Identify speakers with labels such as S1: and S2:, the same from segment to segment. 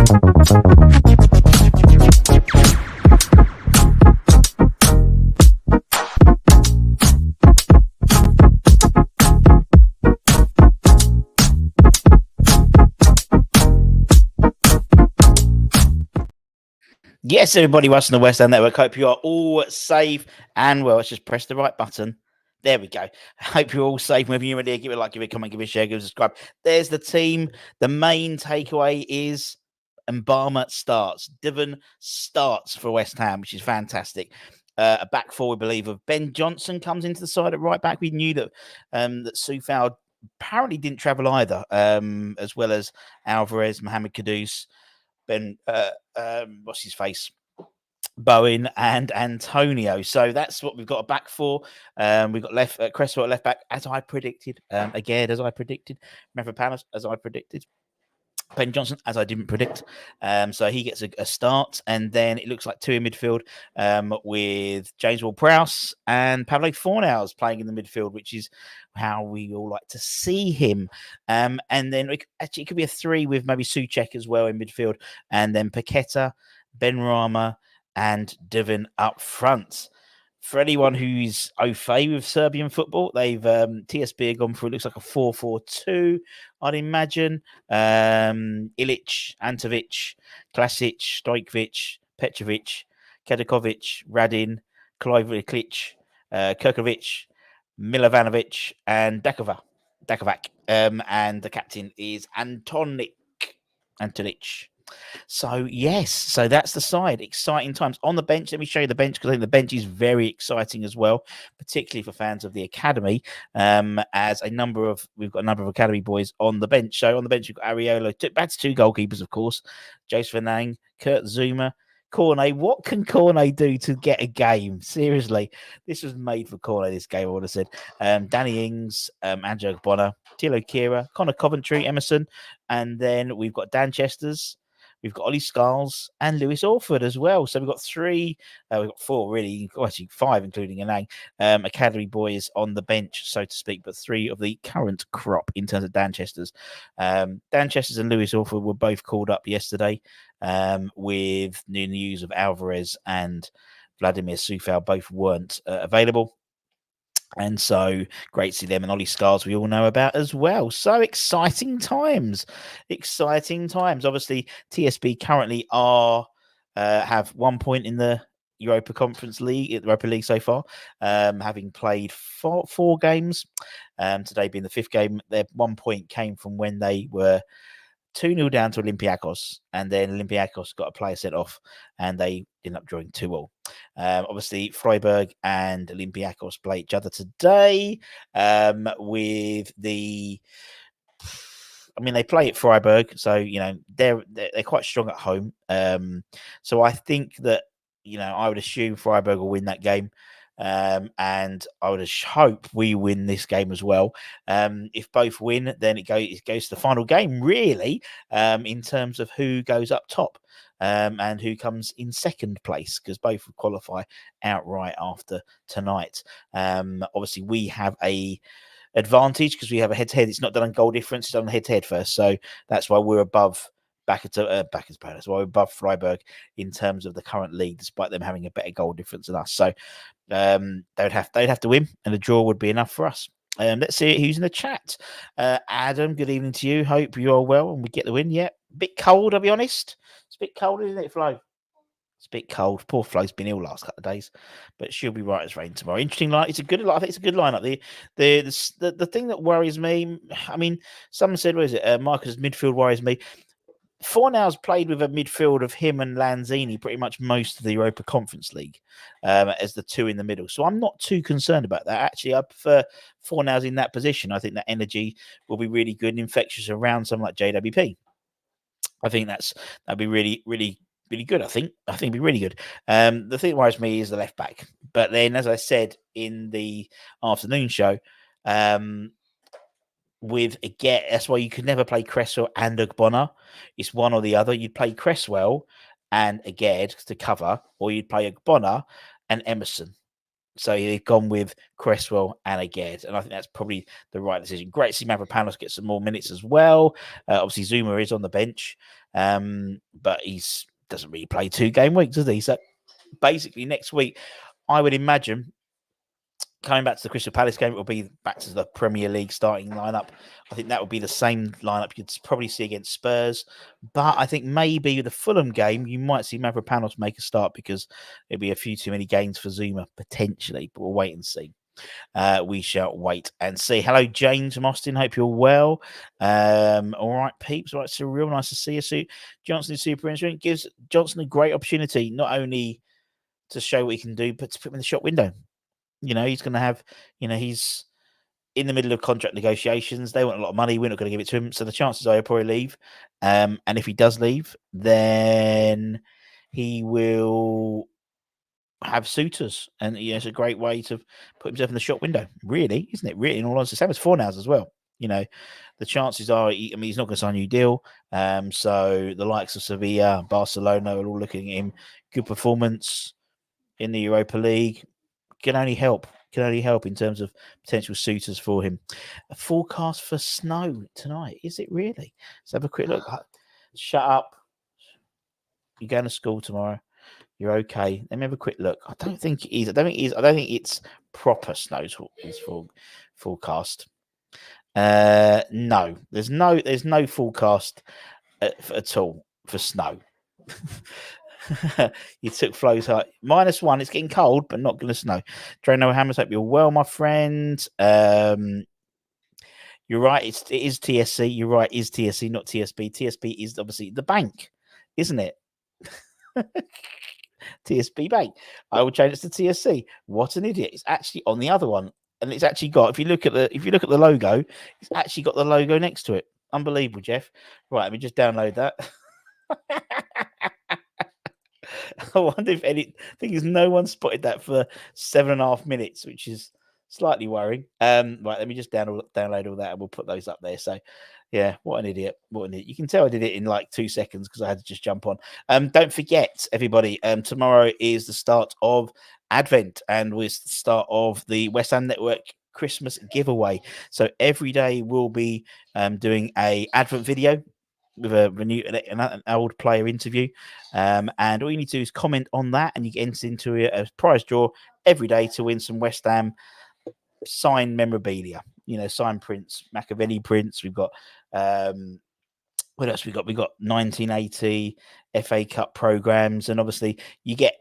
S1: Yes, everybody, Russ on the West End Network. Hope you are all safe and well. Let's just press the right button. There we go. Hope you're all safe. Whether you're ready, give it a like, give it a comment, give it a share, give it a subscribe. There's the team. The main takeaway is Mbama starts. Divan starts for West Ham, which is fantastic. A back four, we believe, of Ben Johnson comes into the side at right back. We knew that that Soufal apparently didn't travel either, as well as Alvarez, Mohamed Kudus, what's his face? Bowen and Antonio. So that's what we've got a back four. We've got Cresswell at left back, as I predicted. Again, as I predicted. Mavropanos, as I predicted. Ben Johnson, as I didn't predict. So he gets a start. And then it looks like two in midfield with James Ward-Prowse and Pablo Fornals playing in the midfield, which is how we all like to see him. And then actually it could be a three with maybe Souček as well in midfield. And then Paqueta, Benrahma, and Divan up front. For anyone who's au fait with Serbian football, they've TSB have gone for, it looks like a 4-4-2, I'd imagine. Ilic, Antovic, Klasic, Stojkovic, Petrovic, Kedakovic, Radin, Klivlic, Kirkovic, Milovanovic, and Dakovac. And the captain is Antonic. So, yes, so that's the side. Exciting times. On the bench, let me show you the bench, because I think the bench is very exciting as well, particularly for fans of the academy, as we've got a number of academy boys on the bench. So on the bench, we've got Areola. That's two goalkeepers, of course. Joseph Anang, Kurt Zuma, Cornet. What can Cornet do to get a game? Seriously, this was made for Cornet, this game, I would have said. Danny Ings, Andrew Bonner, Tilo Kira, Connor Coventry, Emerson, and then we've got Dan Chesters. We've got Ollie Scarles and Lewis Orford as well. So we've got we've got four, really, actually five, including Anang, academy boys on the bench, so to speak, but three of the current crop in terms of Dan Chesters. Dan Chesters and Lewis Orford were both called up yesterday with new news of Alvarez and Vladimir Soufal both weren't available. And so great to see them, and Ollie Scarles we all know about as well. So exciting times. Obviously, TSB currently have 1 point in the Europa Conference League, Europa League so far, having played four games. Today being the fifth game. Their 1 point came from when they were 2-0 down to Olympiacos, and then Olympiacos got a player sent off, and they ended up drawing 2-2. Obviously, Freiburg and Olympiacos play each other today. With the, I mean, they play at Freiburg, so they're quite strong at home. So I think that I would assume Freiburg will win that game. And I would hope we win this game as well. If both win, then it goes to the final game, really, in terms of who goes up top and who comes in second place, because both will qualify outright after tonight. Obviously, we have a advantage because we have a head-to-head. It's not done on goal difference; it's done on head-to-head first. So that's why we're above Bacca's why we're above Freiburg in terms of the current league, despite them having a better goal difference than us. So they'd have to win, and a draw would be enough for us. Let's see who's in the chat. Adam, good evening to you. Hope you are well and we get the win. Yeah, bit cold, I'll be honest. It's a bit cold, isn't it, Flo? It's a bit cold. Poor Flo's been ill last couple of days, but she'll be right as rain tomorrow. Interesting line. It's a good. I think it's a good lineup. The thing that worries me. I mean, someone said, "What is it?" Marcus' midfield worries me. Fornals played with a midfield of him and Lanzini pretty much most of the Europa Conference League as the two in the middle. So I'm not too concerned about that. Actually, I prefer Fornals in that position. I think that energy will be really good and infectious around someone like JWP. I think that'd be really, really, really good. I think it'd be really good. The thing that worries me is the left back. But then, as I said in the afternoon show, that's why you could never play Cresswell and Ogbonna. It's one or the other. You'd play Cresswell and Aged to cover, or you'd play Ogbonna and Emerson. So they've gone with Cresswell and Aged, and I think that's probably the right decision. Great to see Mavropanos get some more minutes as well. Obviously, Zuma is on the bench, but he's doesn't really play 2 game weeks, does he? So basically, next week, I would imagine, coming back to the Crystal Palace game, it will be back to the Premier League starting lineup. I think that would be the same lineup you'd probably see against Spurs. But I think maybe the Fulham game, you might see Mavropanos make a start because it'll be a few too many games for Zuma, potentially. But we'll wait and see. We shall wait and see. Hello, James from Austin. Hope you're well. All right, peeps. All right, so real nice to see you. So Johnson is super interesting. Gives Johnson a great opportunity, not only to show what he can do, but to put him in the shop window. He's going to have, he's in the middle of contract negotiations. They want a lot of money. We're not going to give it to him. So the chances are he'll probably leave. And if he does leave, then he will have suitors. And it's a great way to put himself in the shop window, really, isn't it? Really, in all honesty. Same as Fornals as well. The chances are, he's not going to sign a new deal. So the likes of Sevilla, Barcelona are all looking at him. Good performance in the Europa League. Can only help in terms of potential suitors for him. A forecast for snow tonight, is it really? Let's have a quick look. Shut up. You're going to school tomorrow. You're okay. Let me have a quick look. I don't think it is. I don't think it's proper snow is forecast. No, there's no forecast at all for snow. You took Flo's height. -1. It's getting cold, but not going to snow. Drano Hammers, hope you're well, my friend. You're right. It is TSC. You're right. Is TSC, not TSB. TSB is obviously the bank, isn't it? TSB Bank. I will change it to TSC. What an idiot! It's actually on the other one, and it's actually got. If you look at the logo, it's actually got the logo next to it. Unbelievable, Jeff. Right, let me just download that. I wonder if thing is no one spotted that for 7.5 minutes, which is slightly worrying. Right, let me just download all that and we'll put those up there. So yeah, what an idiot. You can tell I did it in like 2 seconds because I had to just jump on. Don't forget, everybody, tomorrow is the start of Advent and with the start of the West Ham Network Christmas giveaway. So every day we'll be doing a Advent video with an old player interview, and all you need to do is comment on that, and you get entered into a prize draw every day to win some West Ham signed memorabilia. Signed prints, Machiavelli prints. We've got what else? We got 1980 FA Cup programs, and obviously you get,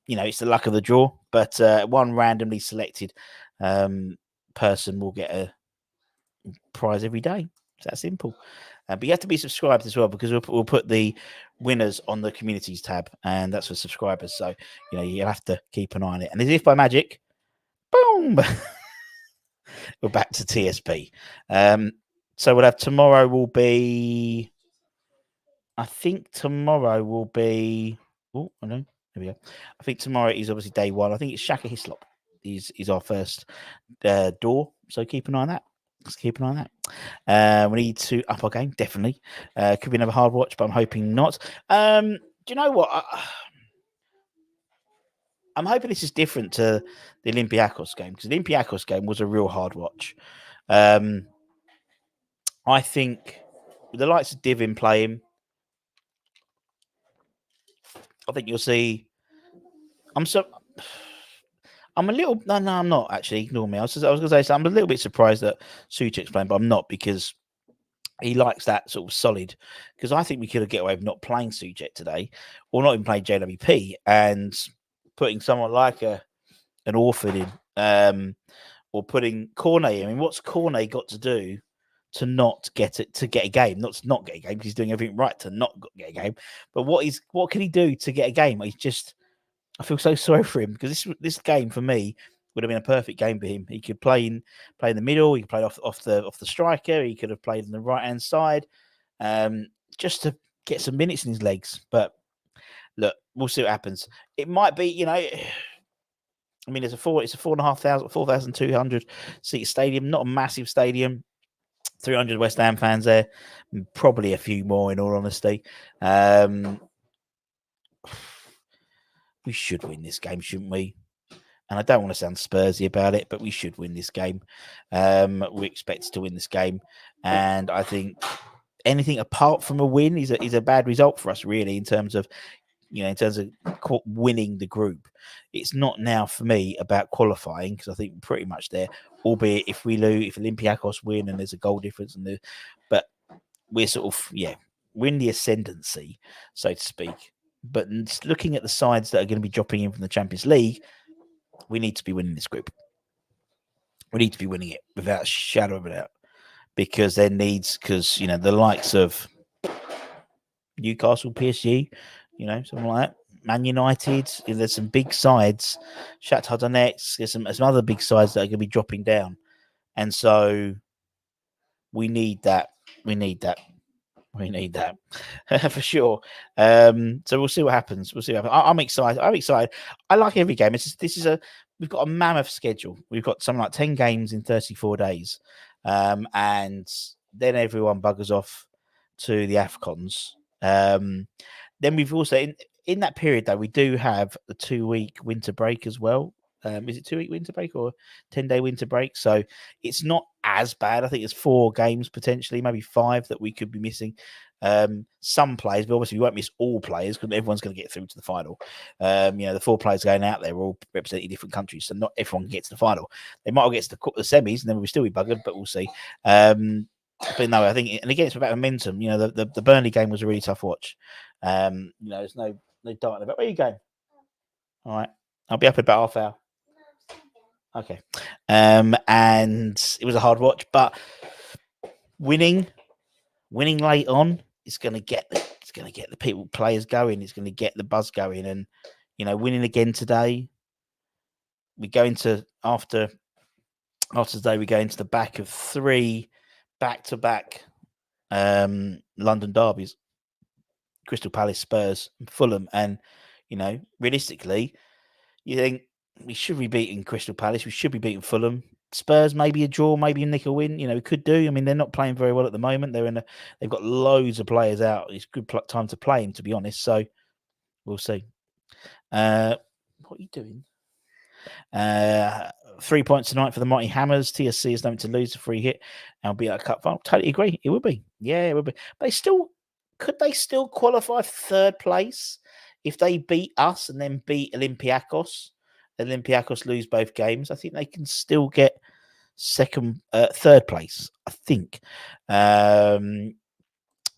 S1: it's the luck of the draw, but one randomly selected person will get a prize every day. It's that simple. But you have to be subscribed as well because we'll put the winners on the communities tab, and that's for subscribers. So, you'll have to keep an eye on it. And as if by magic, boom, we're back to TSP. So we'll have tomorrow will be, I think tomorrow will be, oh, I know, there we go. I think tomorrow is obviously day 1. I think it's Shaka Hislop is our first door. So keep an eye on that. Let's keep an eye on that. We need to up our game, definitely. Could be another hard watch, but I'm hoping not. Do you know what? I'm hoping this is different to the Olympiacos game because the Olympiacos game was a real hard watch. I think with the likes of Divin playing, I think you'll see. I'm a little. No, I'm not actually. Ignore me. I was going to say so I'm a little bit surprised that Suchek's playing, but I'm not because he likes that sort of solid. Because I think we could have get away with not playing Suchek today, or not even playing JWP, and putting someone like an Orford in, or putting Cornet. I mean, what's Cornet got to do to not get it to get a game? Not to not get a game because he's doing everything right to not get a game. But what can he do to get a game? He's just. I feel so sorry for him because this game for me would have been a perfect game for him. He could play in the middle. He could play off the striker. He could have played on the right hand side, just to get some minutes in his legs. But look, we'll see what happens. It might be, I mean, it's a 4,200 seat stadium, not a massive stadium. 300 West Ham fans there, probably a few more in all honesty. We should win this game, shouldn't we? and I don't want to sound Spursy about it, but we should win this game. We expect to win this game, and I think anything apart from a win is a bad result for us, really, in terms of winning the group. It's not now for me about qualifying, because I think we're pretty much there. Albeit if we lose, if Olympiacos win and there's a goal difference, but we're sort of we're in the ascendancy, so to speak. But looking at the sides that are going to be dropping in from the Champions League, we need to be winning this group. We need to be winning it without a shadow of a doubt, because the likes of Newcastle, PSG, something like that, Man United, there's some big sides, Shakhtar Donetsk, there's some other big sides that are going to be dropping down, and so we need that. We need that for sure. So we'll see what happens. I'm excited. I like every game. We've got a mammoth schedule. We've got something like 10 games in 34 days, and then everyone buggers off to the AFCONs. Then we've also in that period though, we do have a 2-week winter break as well. Is it 2-week winter break or 10-day winter break? So it's not as bad. I think it's 4 games potentially, maybe 5 that we could be missing. Some players, but obviously we won't miss all players because everyone's going to get through to the final. The 4 players going out there are all representing different countries, so not everyone can get to the final. They might all get to the semis, and then we'll still be buggered, but we'll see. But no, I think, and again, it's about momentum. The Burnley game was a really tough watch. There's no doubt about. Where are you going? All right, I'll be up in about half hour. Okay. And it was a hard watch, but winning late on is going to get the players going. It's going to get the buzz going, and winning again today. We go into after today. We go into the back of 3 back-to-back London derbies: Crystal Palace, Spurs, and Fulham. And realistically, you think we should be beating Crystal Palace. We should be beating Fulham. Spurs, maybe a draw, maybe a nickel win. We could do. I mean, they're not playing very well at the moment. They've got loads of players out. It's a good time to play them, to be honest. So we'll see. What are you doing? 3 points tonight for the Mighty Hammers. TSC is nothing to lose, a free hit, and will be at a cup final. Totally agree. It would be. Yeah, it would be. But could they still qualify for 3rd place if they beat us and then beat Olympiacos? Olympiacos lose both games. I think they can still get 3rd place. I think.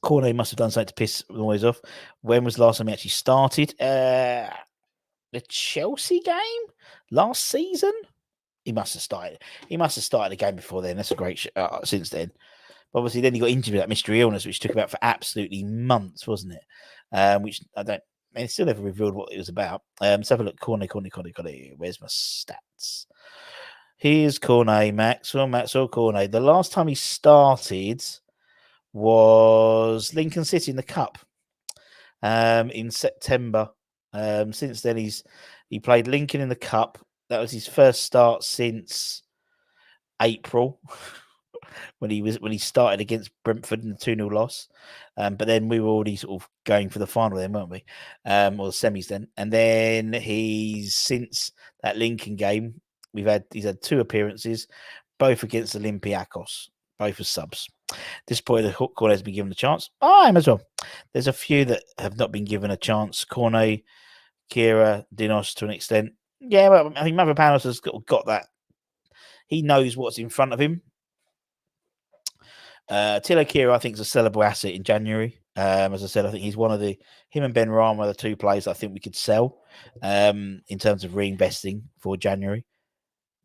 S1: Cornet must have done something to piss the noise off. When was the last time he actually started? The Chelsea game last season. He must have started. He must have started the game before then. That's a great since then. But obviously, then he got injured with that mystery illness, which took about for absolutely months, wasn't it? Which it still never revealed what it was about. Let's have a look. Cornet. Where's my stats? Here's Cornet, Maxwell Cornet. The last time he started was Lincoln City in the Cup in September. Since then, he played Lincoln in the Cup. That was his first start since April. when he started against Brentford in the 2-0 loss. But then we were already sort of going for the final then, weren't we? Or the semis then. And then since that Lincoln game, he's had 2 appearances, both against Olympiacos, both as subs. This point, the Cornet has been given a chance. I am as well. There's a few that have not been given a chance. Cornet, Kira, Dinos to an extent. Yeah, but I think Mavropanos has got that. He knows what's in front of him. Tilo Kira, I think, is a sellable asset in January. As I said, I think he's him and Ben Rama are the 2 players I think we could sell in terms of reinvesting for January.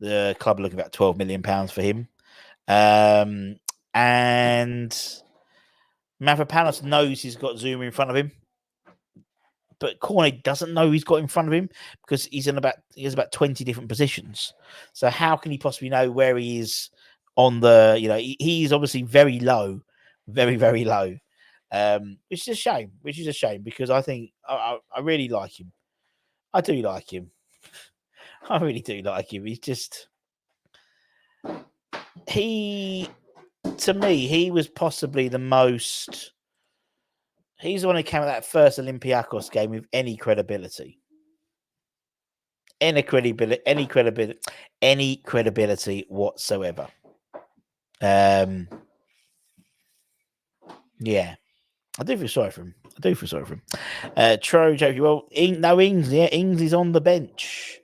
S1: The club are looking at £12 million for him. And Mavropanos knows he's got Zuma in front of him, but Cornet doesn't know he's got in front of him because he has about 20 different positions. So how can he possibly know where he is on the, he's obviously very low, very, very low, which is a shame because I think I really like him. I do like him. I really do like him. To me, he was possibly the most, he's the one who came out that first Olympiacos game with any credibility. any credibility whatsoever. Yeah. I do feel sorry for him. Trojan, well, no Ings. Yeah, Ings is on the bench.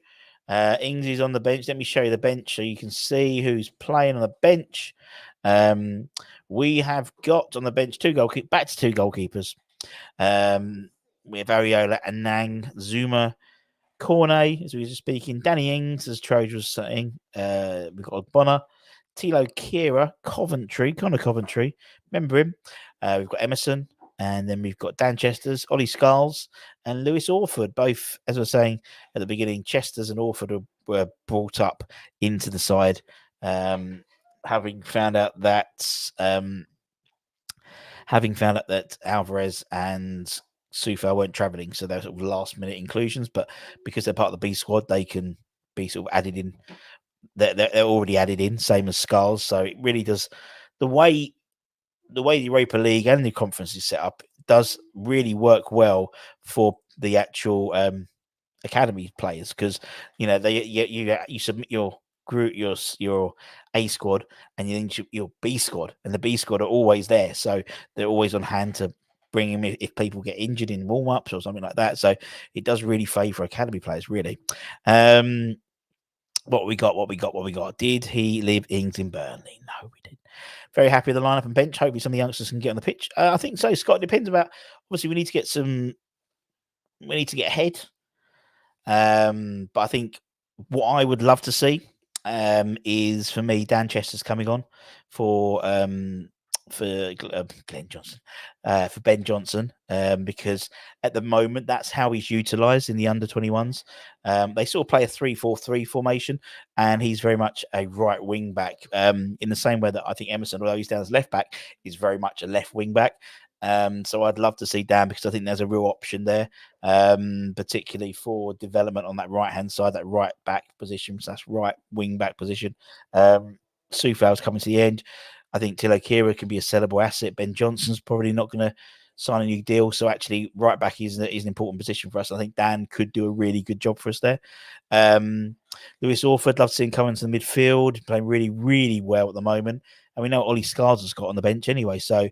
S1: Ings is on the bench. Let me show you the bench so you can see who's playing on the bench. We have got on the bench back to two goalkeepers. We have Ariola and Nang, Zuma, Cornet, as we were just speaking, Danny Ings, as Troj was saying. We've got Bonner, Tilo Kira, Connor Coventry. Remember him? We've got Emerson, and then we've got Dan Chesters, Ollie Scarles, and Lewis Orford. Both, as I was saying at the beginning, Chesters and Orford were brought up into the side, having found out that Alvarez and Sufa weren't travelling, so they're sort of last minute inclusions. But because they're part of the B squad, they can be sort of added in. They're already added in, same as Scarles. So it really does the way the Europa League and the conference is set up does really work well for the actual academy players, because you submit your group, your A squad, and then your B squad, and the B squad are always there, so they're always on hand to bring him if people get injured in warm-ups or something like that. So it does really favour academy players, really. What we got? Did he leave Ings in Burnley? No, we didn't. Very happy with the lineup and bench. Hopefully some of the youngsters can get on the pitch. I think so, Scott. It depends about, obviously we need to get ahead. But I think what I would love to see is, for me, Dan Chester's coming on for Glenn Johnson, for Ben Johnson, because at the moment that's how he's utilised in the under-21s. They sort of play a 3-4-3 formation, and he's very much a right wing back, in the same way that I think Emerson, although he's down as left back, is very much a left wing back. So I'd love to see Dan, because I think there's a real option there, particularly for development on that right-hand side, that right back position, so that's right wing back position. Sufal's coming to the end. I think Tilo Kira can be a sellable asset. Ben Johnson's probably not going to sign a new deal. So actually, right back is an important position for us. I think Dan could do a really good job for us there. Lewis Orford, love to see him come into the midfield, playing really, really well at the moment. And we know Ollie Scars has got on the bench anyway. So,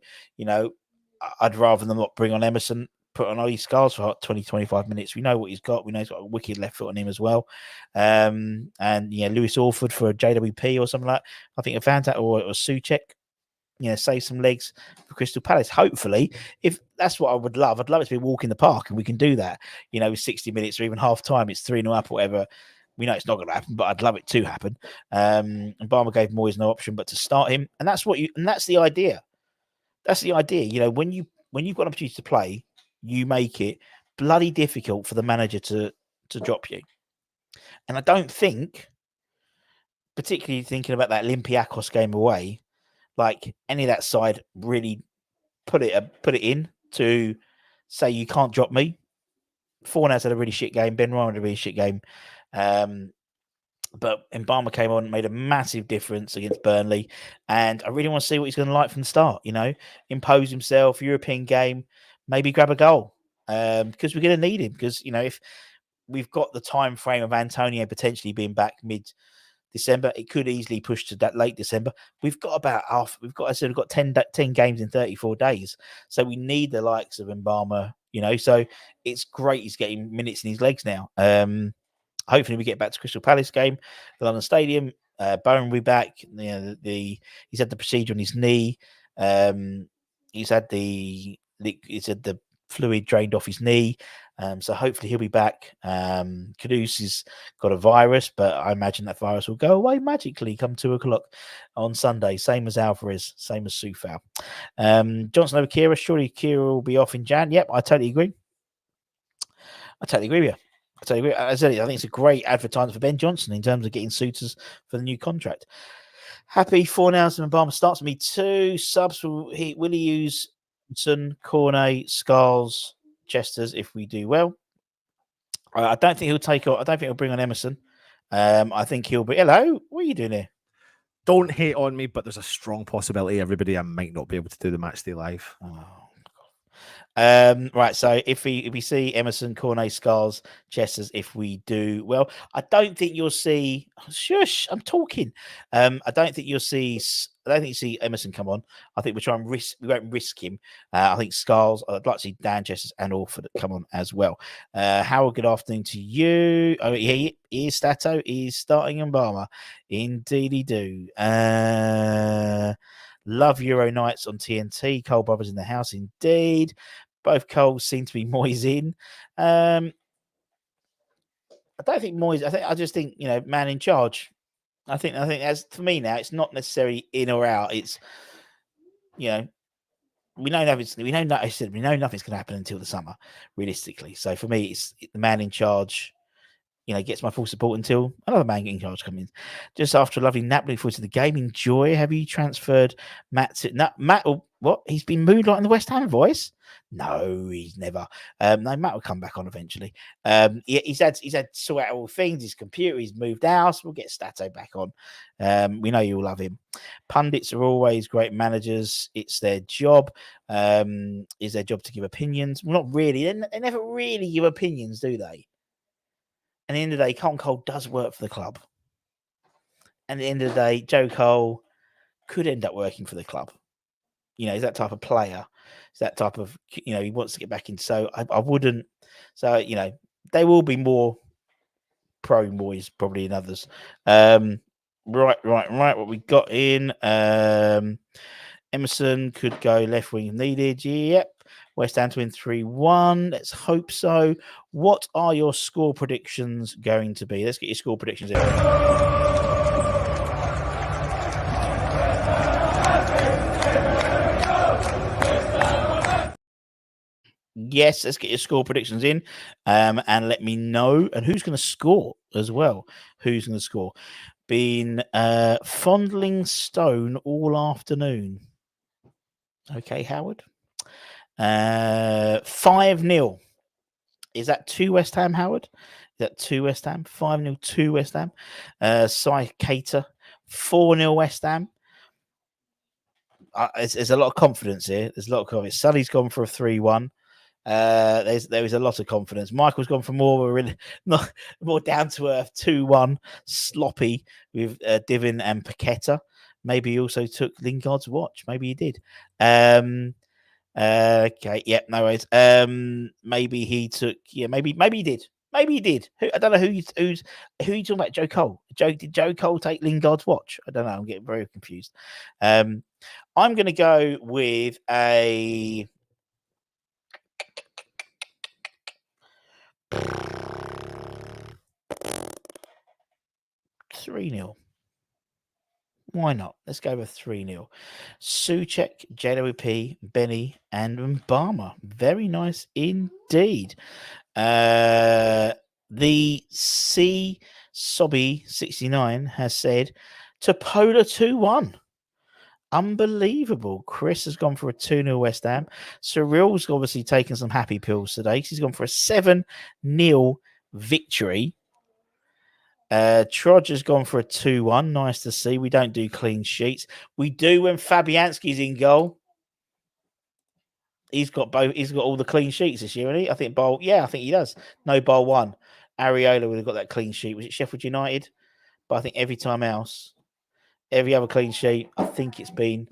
S1: I'd rather than not bring on Emerson, put on Ollie Scars for 20, 25 minutes. We know what he's got. We know he's got a wicked left foot on him as well. And Lewis Orford for a JWP or something like that. I think I found that, or Suchek, save some legs for Crystal Palace. Hopefully, if that's what I would love, I'd love it to be a walk in the park, and we can do that, with 60 minutes or even half time. It's 3-0 up or whatever. We know it's not going to happen, but I'd love it to happen. And Barmer gave Moyes no option but to start him. And that's the idea. That's the idea. When you've got an opportunity to play, you make it bloody difficult for the manager to drop you. And I don't think, particularly thinking about that Olympiacos game away, like any of that side really put it in to say you can't drop me. Fornals had a really shit game. Ben Ryan had a really shit game. But Mbama came on and made a massive difference against Burnley. And I really want to see what he's going to like from the start, impose himself, European game, maybe grab a goal. Because we're going to need him. Because, if we've got the time frame of Antonio potentially being back mid-December, it could easily push to that late December. We've got about half. We've got 10 games in 34 days. So we need the likes of Mbama, So it's great he's getting minutes in his legs now. Hopefully we get back to Crystal Palace game, the London Stadium. Bowen will be back. He's had the procedure on his knee. He's had the fluid drained off his knee. So hopefully he'll be back. Kudus has got a virus, but I imagine that virus will go away magically come 2:00 on Sunday. Same as Alvarez, same as Sufal. Johnson over Kira. Surely Kira will be off in Jan. Yep, I totally agree. With you. As I said, I think it's a great advertisement for Ben Johnson in terms of getting suitors for the new contract. Happy Fornals and Mbama starts. Me too. Subs will he use Cornet, Scarles, Chesters if we do well. I don't think he'll take on. I don't think he'll bring on Emerson. I think he'll be. Hello, what are you doing here?
S2: Don't hate on me, but there's a strong possibility, everybody, I might not be able to do the match day live.
S1: Oh, Right. So if we see Emerson, Cornet, Scars, Chesters, if we do well, I don't think you'll see. Shush, I'm talking. I don't think you'll see. I don't think you see Emerson come on. I think we'll try and risk. We won't risk him. I think Scars. I'd like to see Dan Chesters and Orford come on as well. Howard, good afternoon to you. Oh, he is Stato. He's starting in Barmer. Indeedy do. Love Euro nights on TNT. Cole Brothers in the house, indeed. Both Coles seem to be Moyes in. I don't think Moyes. I just think man in charge. I think that's for me now. It's not necessarily in or out. It's we know nothing's. We know nothing's going to happen until the summer, realistically. So for me, it's the man in charge. Gets my full support until another man in charge comes in. Just after a lovely nap, looking forward to the game. Enjoy. Have you transferred Matt to Matt? Or what? He's been moved like in the West Ham voice. No, he's never. No, Matt will come back on eventually. He's had to sort out all things. His computer, he's moved house. We'll get Stato back on. We know you'll love him. Pundits are always great managers. It's their job. Is their job to give opinions? Well, not really. They never really give opinions, do they? And at the end of the day, Colin Cole does work for the club. And at the end of the day, Joe Cole could end up working for the club. He's that type of player. He's that type of, he wants to get back in. So I wouldn't. So, they will be more pro Moyes probably than others. Right. What we got in. Emerson could go left wing if needed. Yep. West Ham to win 3-1. Let's hope so. What are your score predictions going to be? Let's get your score predictions in. Yes, let's get your score predictions in and let me know. And who's going to score as well? Who's going to score? Been fondling Stone all afternoon. Okay, Howard. 5-0. Is that to West Ham, Howard? Is that to West Ham? 5-0 to West Ham. Cy Cater, 4-0 West Ham. There's a lot of confidence here. There's a lot of confidence. Sully's gone for a 3-1. There is a lot of confidence. Michael's gone for more down to earth 2-1, sloppy with Divin and Paqueta. Maybe he also took Lingard's watch. Maybe he did. Okay, yeah, no worries. Maybe he took. Yeah, maybe he did. Maybe he did. I don't know who you talking about. Joe Cole. Did Joe Cole take Lingard's watch? I don't know. I'm getting very confused. I'm going to go with a 3-0. Why not? Let's go with 3-0. Souček, JWP, Benny, and Mbama. Very nice indeed. The C Sobby 69 has said Topola 2-1. Unbelievable. Chris has gone for a 2-0 West Ham. Cyril's obviously taken some happy pills today. He's gone for a 7-0 victory. Trodge has gone for a 2-1. Nice to see. We don't do clean sheets. We do when Fabianski's in goal. He's got both. He's got all the clean sheets this year, hasn't he? I think Bowl. Yeah, I think he does. No, Bowl 1. Areola would have got that clean sheet. Was it Sheffield United? But I think every time else, every other clean sheet, I think it's been.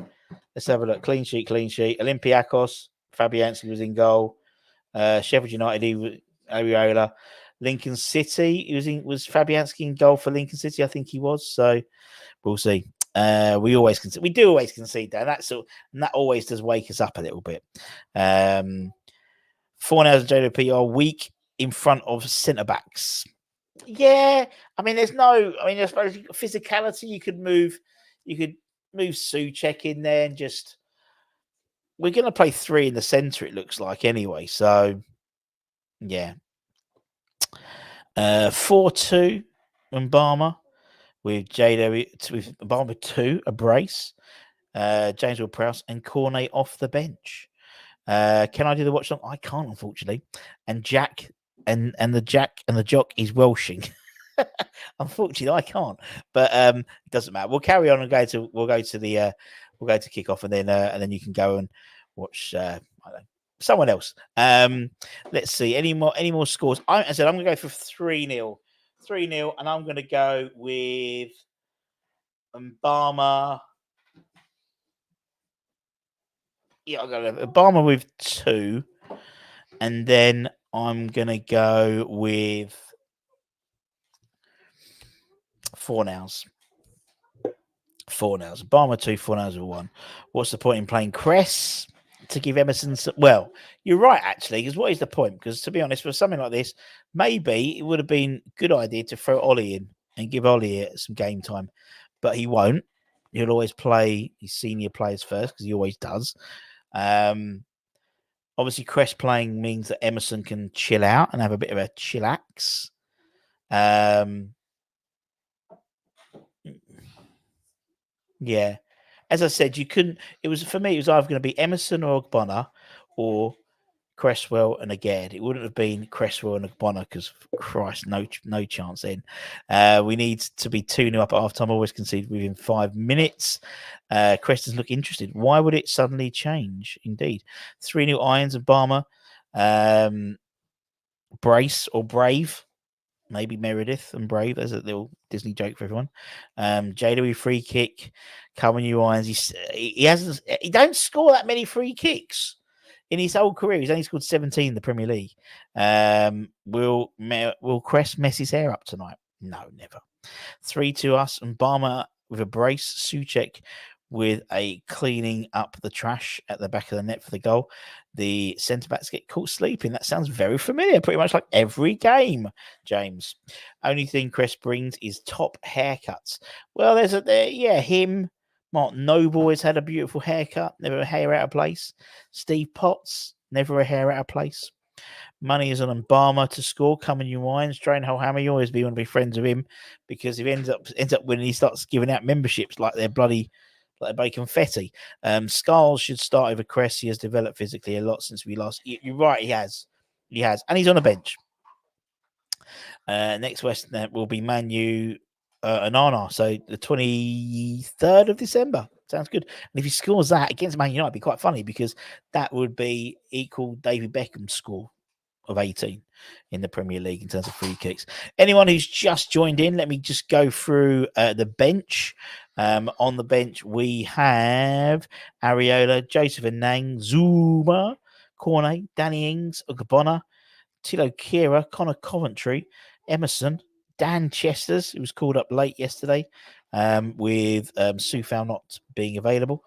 S1: Let's have a look. Clean sheet. Olympiacos. Fabianski was in goal. Sheffield United. Areola. Lincoln City. Was Fabianski in goal for Lincoln City? I think he was. So we'll see. We do always concede that. And that always does wake us up a little bit. 4-0 JWP are weak in front of centre backs. Yeah, I suppose physicality. You could move Souček in there and just. We're going to play 3 in the centre. It looks like anyway. So yeah. 4-2 Mbama with JW with Mbama 2, a brace. James Ward-Prowse and Cornet off the bench. Can I do the watch long? I can't, unfortunately. And Jack and the Jock is Welshing. Unfortunately, I can't. But it doesn't matter. We'll carry on and go to kick off, and then you can go and watch. I don't know, someone else. Let's see. Any more scores? I said I'm going to go for 3-0. 3-0, and I'm going to go with Obama. Yeah, I'll go with Obama with 2. And then I'm going to go with 4 nows. 4 nows. Obama 2, 4 nows with 1. What's the point in playing Cress to give Emerson? Well, you're right, actually, because what is the point? Because to be honest, for something like this, maybe it would have been a good idea to throw Ollie in and give Ollie some game time. But he won't. He'll always play his senior players first because he always does. Obviously, Crest playing means that Emerson can chill out and have a bit of a chillax. Yeah. As I said, you couldn't. It was for me. It was either going to be Emerson or Bonner, or Cresswell and Agad. It wouldn't have been Cresswell and Bonner because Christ, no chance. Then we need to be 2-0 up at half time. Always concede within 5 minutes. Creston's look interested. Why would it suddenly change? Indeed, 3-0 Irons and Barmer. Brace or Brave. Maybe Meredith and Brave. There's a little Disney joke for everyone. JW free kick. Coming you Irons. He don't score that many free kicks in his whole career. He's only scored 17 in the Premier League. Will Crest mess his hair up tonight? No, never. 3-2 us and Barmer with a brace. Souček with a cleaning up the trash at the back of the net for the goal. The centre-backs get caught sleeping. That sounds very familiar, pretty much like every game, James. Only thing Chris brings is top haircuts. Well, him. Mark Noble has had a beautiful haircut, never a hair out of place. Steve Potts, never a hair out of place. Money is on Obama to score. Coming you wines. Train Hammer, you always want to be friends with him because if he ends up winning, he starts giving out memberships like they're bloody like by confetti. Skulls should start over Cress. He has developed physically a lot since we last. You're right, he has, and he's on a bench. Next West will be Manu and Anna, so the 23rd of December. Sounds good. And if he scores that against Man United, it'd be quite funny because that would be equal David Beckham's score of 18 in the Premier League in terms of free kicks. Anyone who's just joined in, let me just go through the bench. On the bench, we have Areola, Joseph Anang, Zuma, Cornet, Danny Ings, Ugabona, Tilo Kira, Connor Coventry, Emerson, Dan Chesters, who was called up late yesterday with Sufal not being available,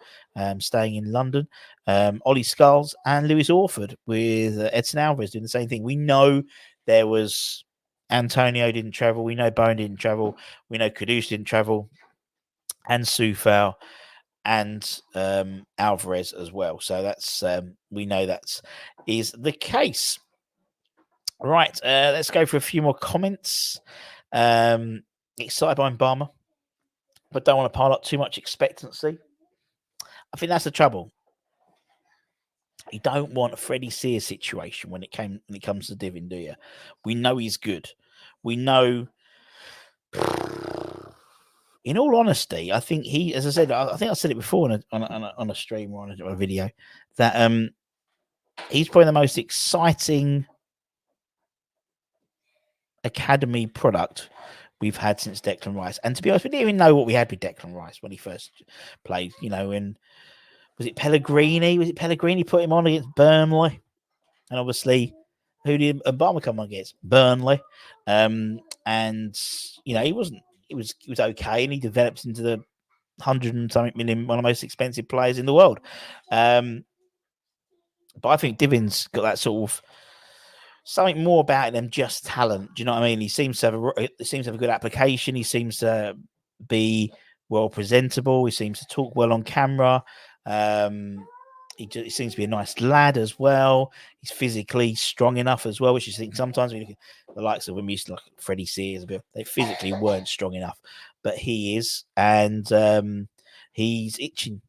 S1: staying in London, Ollie Skulls, and Lewis Orford with Edson Alvarez doing the same thing. We know there was Antonio didn't travel. We know Bowen didn't travel. We know Kudus didn't travel. And Sufal and Alvarez as well. So that's we know that is the case. Right, let's go for a few more comments. Excited by Obama, but don't want to pile up too much expectancy. I think that's the trouble. You don't want a Freddie Sears situation when it comes to Divin, do you? We know he's good. We know. In all honesty, I think he, as I said, I think I said it before on a stream or on a video that he's probably the most exciting academy product we've had since Declan Rice. And to be honest, we didn't even know what we had with Declan Rice when he first played. And was it Pellegrini? Was it Pellegrini put him on against Burnley? And obviously, who did Obama come on against? Burnley. And he wasn't. He was okay, and he developed into the 100 and something million, one of the most expensive players in the world. But I think Divin's got that sort of something more about him, just talent. Do you know what I mean? He seems to have a good application. He seems to be well presentable. He seems to talk well on camera. He seems to be a nice lad as well. He's physically strong enough as well, which you think sometimes when you look at the likes of when we used to like Freddie Sears, they physically weren't strong enough, but he is, and he's itching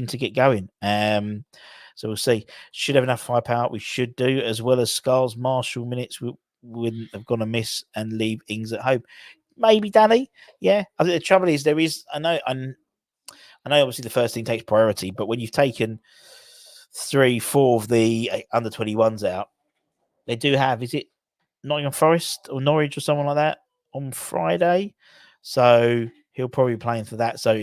S1: to get going. So we'll see. Should have enough firepower. We should do, as well as Skulls. Marshall minutes we wouldn't have gone amiss and leave Ings at home. Maybe Danny. Yeah, I think the trouble is I know obviously the first team takes priority, but when you've taken 3-4 of the under 21s out. They do have, is it Nottingham Forest or Norwich or someone like that on Friday? So he'll probably be playing for that. So,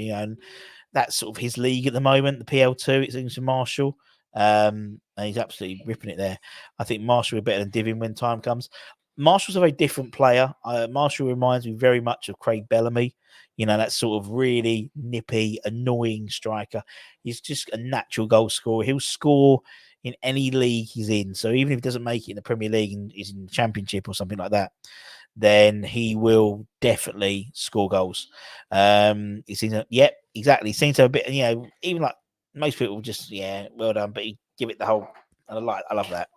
S1: that's sort of his league at the moment, the PL2. It's into Marshall. And he's absolutely ripping it there. I think Marshall will be better than Divin when time comes. Marshall's a very different player. Marshall reminds me very much of Craig Bellamy. That sort of really nippy, annoying striker. He's just a natural goal scorer. He'll score in any league he's in. So even if he doesn't make it in the Premier League and is in the Championship or something like that, then he will definitely score goals. He seems exactly. He seems to have a bit, even like most people just, well done, but he give it the whole. I love that.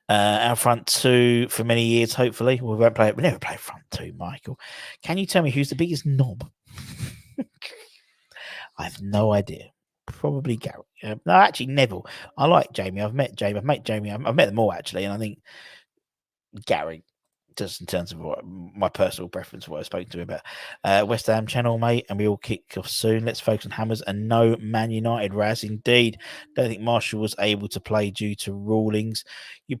S1: Our front two for many years, hopefully. We won't play it. We never play front two, Michael. Can you tell me who's the biggest knob? I have no idea. Probably Gary. No, actually, Neville. I like Jamie. I've met Jamie. I've met them all, actually. And I think Gary, just in terms of my personal preference, what I've spoken to him about. West Ham channel, mate, and we all kick off soon. Let's focus on Hammers and no Man United, Raz. Indeed, don't think Marshall was able to play due to rulings. He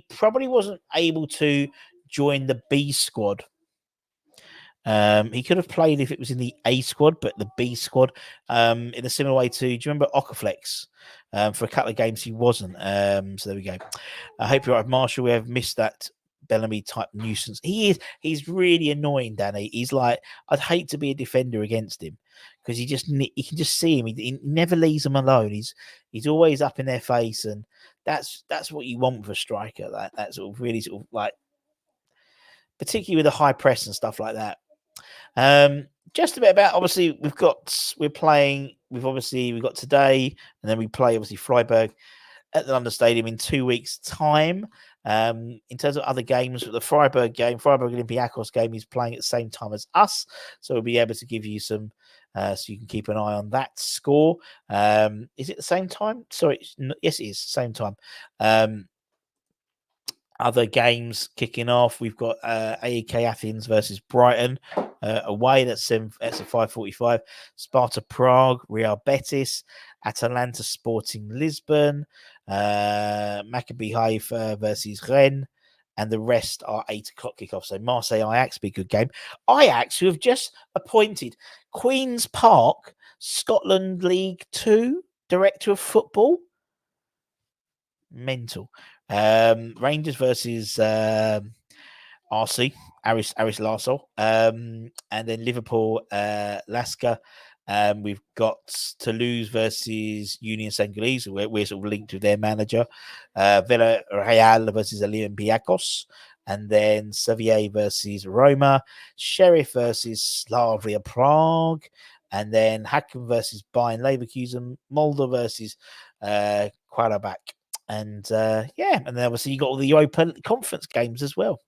S1: probably wasn't able to join the B squad. He could have played if it was in the A squad, but the B squad, in a similar way to, do you remember Okaflex? For a couple of games, he wasn't. So there we go. I hope you're right, Marshall. We have missed that Bellamy type nuisance. He's really annoying, Danny. He's like, I'd hate to be a defender against him because you can just see him. He never leaves them alone. He's always up in their face, and that's what you want for a striker. That sort of really sort of like, particularly with the high press and stuff like that. Just a bit about, obviously we've got today, and then we play obviously Freiburg at the London Stadium in 2 weeks' time. In terms of other games, the Freiburg Olympiacos game is playing at the same time as us, so we'll be able to give you some, so you can keep an eye on that score. Is it the same time? Sorry, yes, it is the same time. Other games kicking off, we've got AEK Athens versus Brighton away. That's a 5:45. Sparta Prague, Real Betis, Atalanta Sporting Lisbon, Maccabi Haifa versus Rennes, and the rest are 8:00 kickoff. So Marseille Ajax be a good game. Ajax, who have just appointed Queen's Park Scotland League 2 Director of Football. Mental. Rangers versus RC, Aris Larsol, and then Liverpool, Lasker. We've got Toulouse versus Union Saint-Gilles. We're sort of linked with their manager. Villarreal versus Olympiacos. And then Sevilla versus Roma. Sheriff versus Slavia Prague. And then Hacken versus Bayern Leverkusen. Molde versus Qarabağ. And and then obviously you got all the Europa Conference games as well.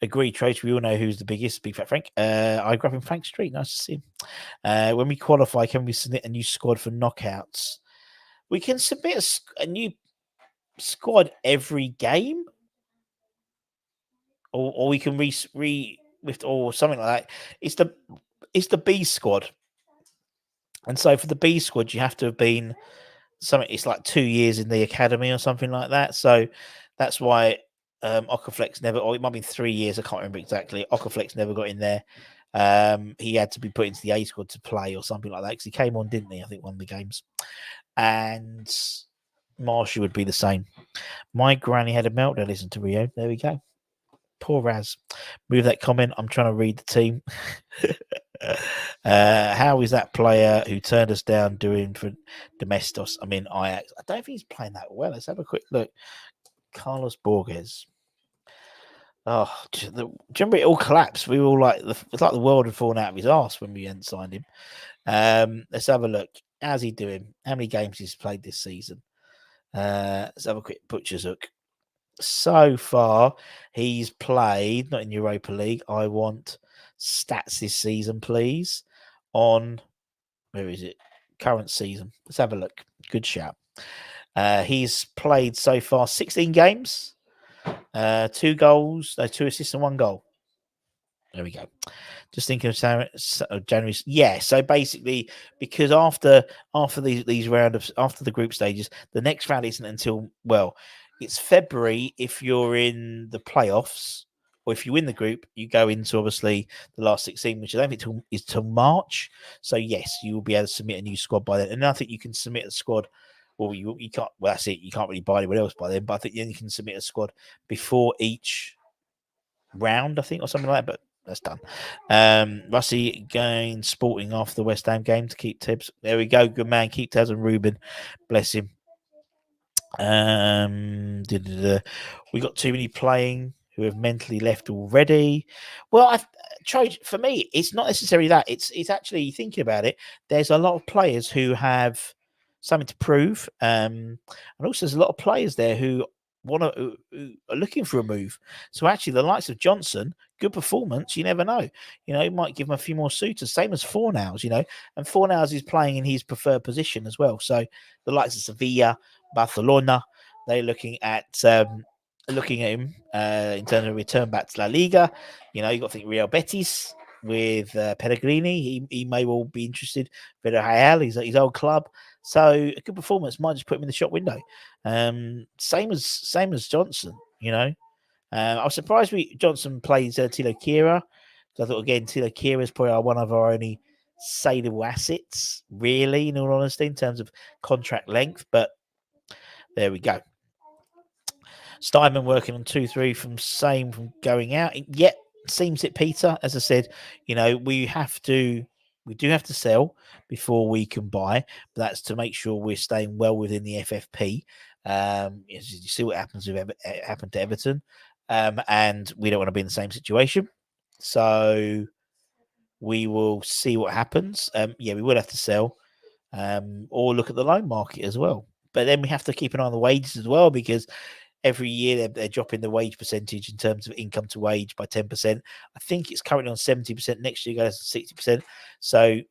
S1: Agreed, Trace. We all know who's the biggest. Big Fat Frank. I grew up in Frank Street. Nice to see him. When we qualify, can we submit a new squad for knockouts? We can submit a new squad every game, or we can lift or something like that. It's the B squad, and so for the B squad, you have to have been something. It's like 2 years in the academy or something like that. So that's why Okaflex never, or it might have been 3 years. I can't remember exactly. Okaflex never got in there. He had to be put into the A squad to play or something like that because he came on, didn't he? I think one of the games. And Marshall would be the same. My granny had a meltdown. Listen to Rio. There we go. Poor Raz. Move that comment. I'm trying to read the team. How is that player who turned us down doing for Domestos? I mean, Ajax. I don't think he's playing that well. Let's have a quick look. Carlos Borges. Oh, do you remember it all collapsed? We were all like, it's like the world had fallen out of his arse when we hadn't signed him. Let's have a look. How's he doing? How many games he's played this season? Let's have a quick butcher's hook. So far, he's played, not in Europa League. I want stats this season, please. On, where is it? Current season. Let's have a look. Good shout. He's played so far 16 games, 2 goals, 2 assists and 1 goal. There we go. Just thinking of January. Yeah. So basically, because after these round of after the group stages, the next round isn't until it's February if you're in the playoffs, or if you win the group, you go into obviously the last 16, which I don't think is till March. So yes, you will be able to submit a new squad by then, and I think you can submit a squad. Well, you can't. Well, that's it. You can't really buy anyone else by then. But I think you can submit a squad before each round, I think, or something like that. But that's done. Rusty going sporting after the West Ham game to keep tabs. There we go. Good man. Keep tabs on Ruben. Bless him. We got too many playing who have mentally left already. Well, for me, it's not necessarily that. It's actually thinking about it. There's a lot of players who have something to prove, and also there's a lot of players there who who are looking for a move. So actually, the likes of Johnson, good performance. You never know. You might give him a few more suitors. Same as Fornals, and Fornals is playing in his preferred position as well. So the likes of Sevilla, Barcelona, they're looking at him in terms of return back to La Liga. You got to think Real Betis with Pellegrini. He may well be interested. Villarreal, his old club. So a good performance might just put him in the shop window. Same as Johnson. I was surprised Johnson plays Tilo Kehrer. So I thought again, Tilo Kehrer is probably one of our only saleable assets, really, in all honesty, in terms of contract length. But there we go. Steinman working on 2-3 from going out. Yet seems it, Peter. As I said, we do have to sell before we can buy. But that's to make sure we're staying well within the FFP. You see what happened to Everton, and we don't want to be in the same situation. So we will see what happens. We will have to sell, or look at the loan market as well. But then we have to keep an eye on the wages as well, because every year they're dropping the wage percentage in terms of income to wage by 10%. I think it's currently on 70%. Next year goes to 60%. So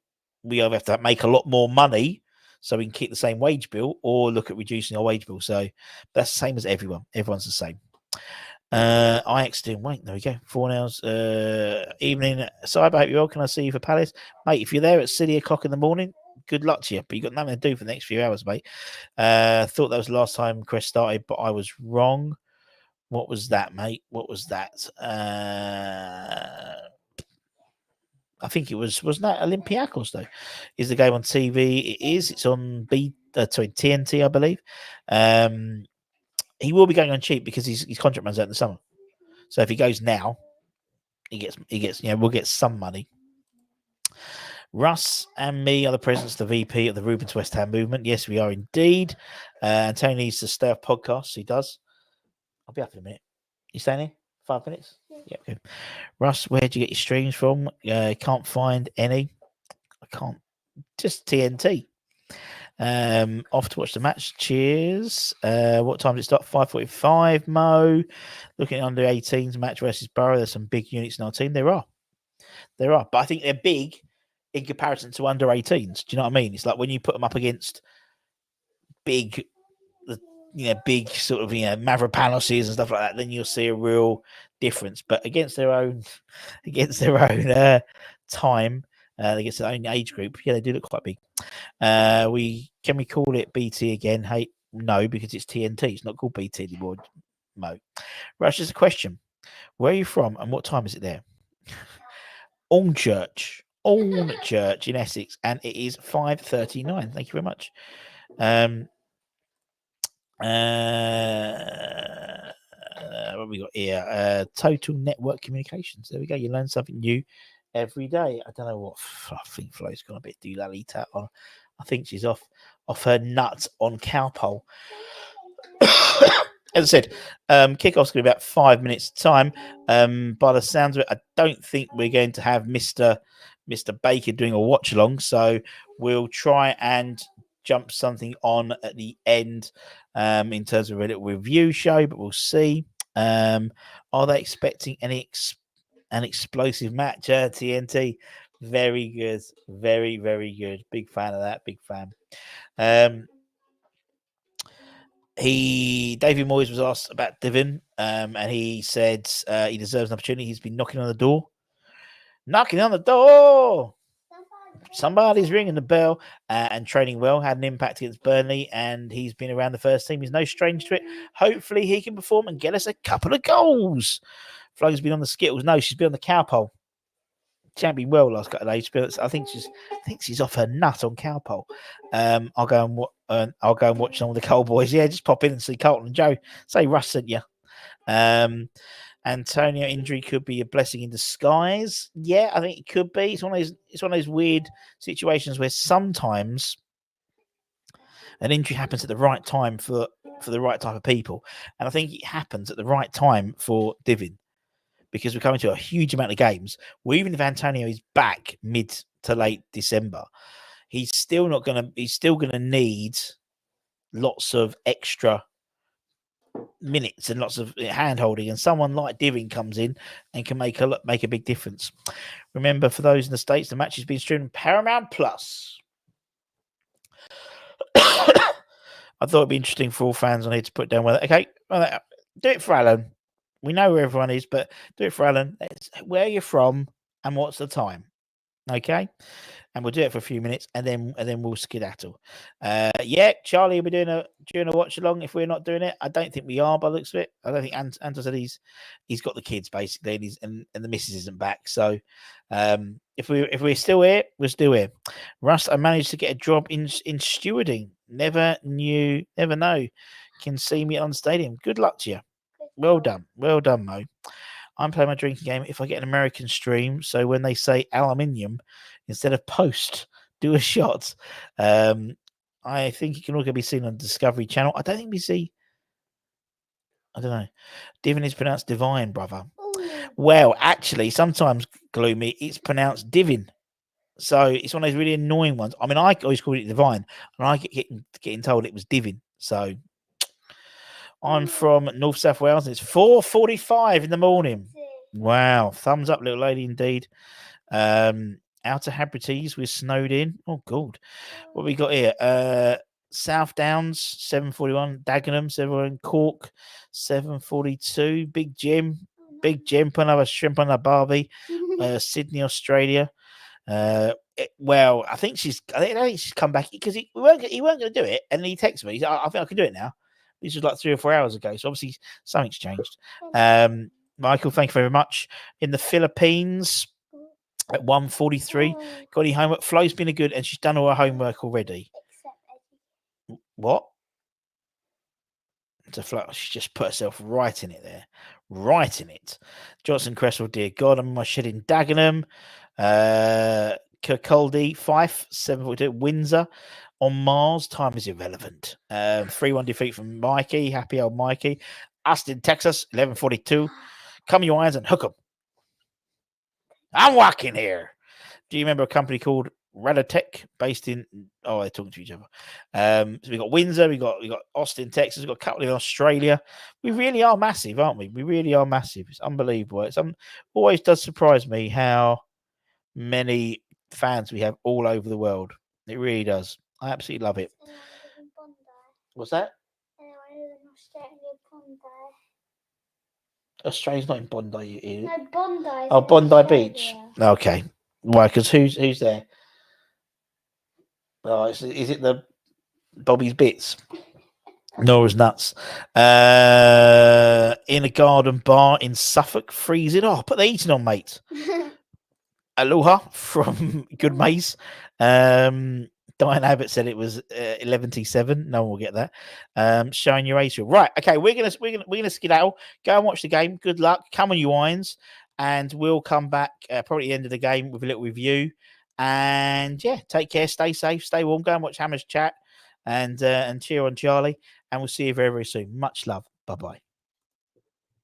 S1: we either have to make a lot more money so we can keep the same wage bill, or look at reducing our wage bill. So that's the same as everyone. Everyone's the same. Ajax doing wait. There we go. 4 hours. Evening. Cyber, I hope you're well. Can I see you for Palace? Mate, if you're there at 6 o'clock in the morning, good luck to you. But you've got nothing to do for the next few hours, mate. Thought that was the last time Chris started, but I was wrong. What was that, mate? What was that? I think it wasn't that Olympiacos, though? Is the game on TV? It is. It's on TNT, I believe. He will be going on cheap because his contract runs out in the summer. So if he goes now, he gets we'll get some money. Russ and me are the presidents of the VP of the Rubens West Ham movement. Yes, we are indeed. And Tony needs to stay off podcasts. He does. I'll be up in a minute. You staying here? 5 minutes? Yeah, okay. Russ, where'd you get your streams from? Can't find any. I can't. Just TNT. Off to watch the match. Cheers. What time did it start? 5:45. Mo. Looking at under 18s match versus Borough. There's some big units in our team. There are. But I think they're big in comparison to under 18s. Do you know what I mean? It's like when you put them up against big sort of Mavropanosis and stuff like that, then you'll see a real difference. But against their own time, against their own age group, they do look quite big. Can we call it BT again? Hey, no, because it's TNT. It's not called BT anymore. Mo. Rush, just a question. Where are you from and what time is it there? Church in Essex, and it is 5:39. Thank you very much. What have we got here? Total Network Communications. There we go. You learn something new every day. I don't know what. I think Flo's gone a bit doolally on. I think she's off her nut on Cowpole. As I said, kickoff's going to be about 5 minutes time. By the sounds of it, I don't think we're going to have Mr. Baker doing a watch along. So we'll try and jump something on at the end in terms of a little review show, but we'll see. Are they expecting an explosive match? TNT, very good, very, very good. Big fan of that. Big fan. David Moyes was asked about Divin, and he said he deserves an opportunity. He's been knocking on the door Knocking on the door. Somebody's ringing the bell and training well. Had an impact against Burnley, and he's been around the first team. He's no stranger to it. Hopefully, he can perform and get us a couple of goals. Flo's been on the Skittles. No, she's been on the Cowpole. She hasn't been well last couple of days. I think she's off her nut on Cowpole. I'll go and watch some of the Cole boys. Yeah, just pop in and see Colton and Joe. Say Russ sent you. Antonio injury could be a blessing in disguise. Yeah, I think it could be. It's one of those weird situations where sometimes an injury happens at the right time for the right type of people, and I think it happens at the right time for Divin because we're coming to a huge amount of games. Well, even if Antonio is back mid to late December, he's still gonna need lots of extra minutes and lots of hand holding, and someone like Divin comes in and can make a big difference. Remember, for those in the States, the match has been streamed on Paramount Plus. I thought it'd be interesting for all fans on here to put down whether do it for Alan. We know where everyone is, but do it for Alan. Where you're from and what's the time. Okay, and we'll do it for a few minutes, and then we'll skedaddle. Yeah, Charlie will be doing a watch along. If we're not doing it, I don't think we are. By the looks of it, I don't think Anton said he's got the kids basically, and the missus isn't back. So, if we're still here, we're still here. Russ, I managed to get a job in stewarding. Never know. Can see me on stadium. Good luck to you. Well done, Mo. I'm playing my drinking game if I get an American stream. So when they say aluminium instead of post, do a shot. I think it can also be seen on Discovery Channel. I don't think we see. I don't know. Divin is pronounced divine, brother. Well, actually, sometimes Gloomy, it's pronounced Divin. So it's one of those really annoying ones. I mean, I always called it divine, and I get getting told it was Divin. So I'm from North South Wales, and it's 4:45 in the morning. Wow, thumbs up, little lady, indeed. Outer Hebrides, we're snowed in. Oh, God. What we got here? South Downs, 7:41. Dagenham, 7:41. Cork, 7:42. Big Jim, put another shrimp on a barbie. Sydney, Australia. Well, I think she's come back because he weren't going to do it, and he texted me. I think I can do it now. This was like 3 or 4 hours ago, so obviously something's changed. Michael, thank you very much. In the Philippines at 1:43, got any homework? Flo's been good, and she's done all her homework already. What? To Flo, she just put herself right in it there, right in it. Johnson Cresswell, dear God, I'm in my shed in Dagenham. Kirkcaldy, Fife, 7:42. Windsor. On Mars, time is irrelevant. 3-1 defeat from Mikey. Happy old Mikey. Austin, Texas, 11:42. Come your irons and hook 'em. I'm walking here. Do you remember a company called Radatech based in? Oh, they're talking to each other. So we got Windsor, we got Austin, Texas, we got a couple in Australia. We really are massive, aren't we? We really are massive. It's unbelievable. It's always does surprise me how many fans we have all over the world. It really does. I absolutely love it. What's that? Australia's not in Bondi, is it?
S2: No, Bondi.
S1: Oh, Bondi Beach. Okay. Why? Because who's there? Oh, is it the Bobby's Bits? Nora's Nuts. In a garden bar in Suffolk, freezing. Oh, put the heating on, mate. Aloha from Good Maze. Diane Abbott said it was 11:07. No one will get that. Showing your age. Right. Okay. We're gonna skedaddle. Go and watch the game. Good luck. Come on, you irons, and we'll come back probably at the end of the game with a little review. And yeah, take care. Stay safe. Stay warm. Go and watch Hammer's chat, and cheer on Charlie. And we'll see you very, very soon. Much love. Bye bye.